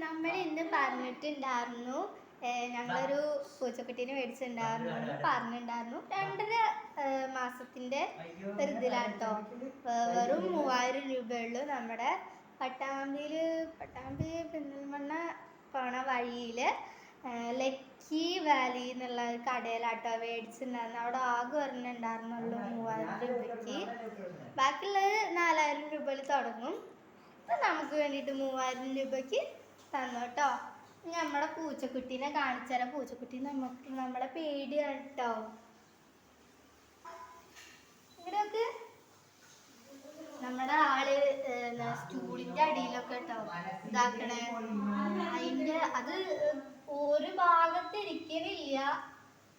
നമ്മൾ ഇന്ന് പറഞ്ഞിട്ടുണ്ടായിരുന്നു ഞങ്ങളൊരു പൂച്ചക്കുട്ടീനെ മേടിച്ചിട്ടുണ്ടായിരുന്നു എന്ന് പറഞ്ഞിട്ടുണ്ടായിരുന്നു. 2.5 മാസത്തിന്റെ ഒരു ഇതിലാട്ടോ. വെറും 3000 രൂപയുള്ളൂ. നമ്മുടെ പട്ടാമ്പി പെരിന്തൽമണ്ണ പോണ വഴിയില് ലക്കി വാലി എന്നുള്ള കടയിലാട്ടോ മേടിച്ചിട്ടുണ്ടായിരുന്നു. അവിടെ ആകെ ഒരെണ്ണുണ്ടായിരുന്നുള്ളൂ 3000 രൂപയ്ക്ക്. ബാക്കിയുള്ളത് 4000 രൂപയിൽ തുടങ്ങും. നമുക്ക് വേണ്ടിയിട്ട് 3000 രൂപയ്ക്ക് തന്നു കേട്ടോ. നമ്മുടെ പൂച്ചക്കുട്ടീനെ കാണിച്ചുതരാം. പൂച്ചക്കുട്ടി നമ്മളെ പേടിയാണ് കേട്ടോ. ഇങ്ങനെയൊക്കെ നമ്മുടെ ആള് സ്റ്റൂളിന്റെ അടിയിലൊക്കെ കേട്ടോ ഇതാക്കണേ. അത് ഒരു ഭാഗത്ത് ഇരിക്കണില്ല.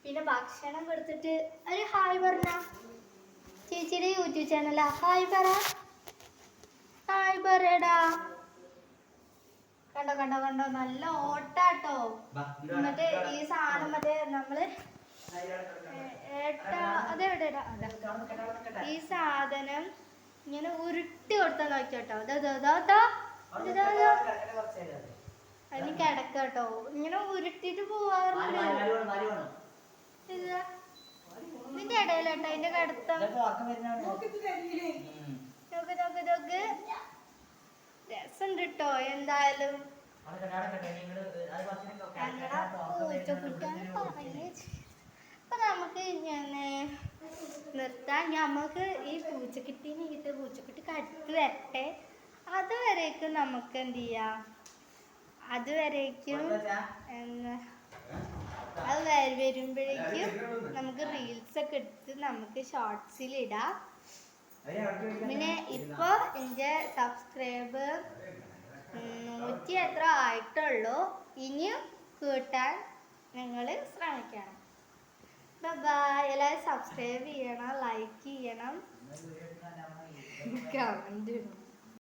പിന്നെ ഭക്ഷണം കൊടുത്തിട്ട് ഒരു ഹായ് പറഞ്ഞ ചേച്ചിയുടെ യൂട്യൂബ് ചാനലാ. ഹായ് പറ, ഹായ് പറയടാ. കണ്ടോ നല്ല ഓട്ടാട്ടോ. മറ്റേ ഈ സാധനം മറ്റേ നമ്മള് ഈ സാധനം ഇങ്ങനെ ഉരുട്ടി കൊടുത്താൽ നോക്കിയോട്ടോ. അതിന് കിടക്കട്ടോ. ഇങ്ങനെ ഉരുട്ടിട്ട് പോവാറുണ്ട്. ഇതിന്റെ ഇടയിലോട്ടോ അതിന്റെ കിടത്തം. നോക്ക് രസമുണ്ട് കേട്ടോ. എന്തായാലും അപ്പൊ നമുക്ക് ഇങ്ങനെ നിർത്താൻ. നമുക്ക് ഈ പൂച്ചക്കുട്ടീനെ പൂച്ചക്കുട്ടിക്ക് അടുത്ത് വരട്ടെ. അതുവരേക്കും നമുക്ക് എന്ത് ചെയ്യാം, അതുവരേക്കും അത് വരുമ്പോഴേക്കും നമുക്ക് റീൽസ് ഒക്കെ എടുത്ത് നമുക്ക് ഷോർട്സിൽ ഇടാം. പിന്നെ ഇപ്പൊ എൻ്റെ സബ്സ്ക്രൈബർ 100 എത്ര ആയിട്ടുള്ളൂ. ഇനിയും കൂട്ടാൻ നിങ്ങൾ ശ്രമിക്കണം. ബൈ. എല്ലാവരും സബ്സ്ക്രൈബ് ചെയ്യണം, ലൈക്ക് ചെയ്യണം, കമന്റ് ഇടണം.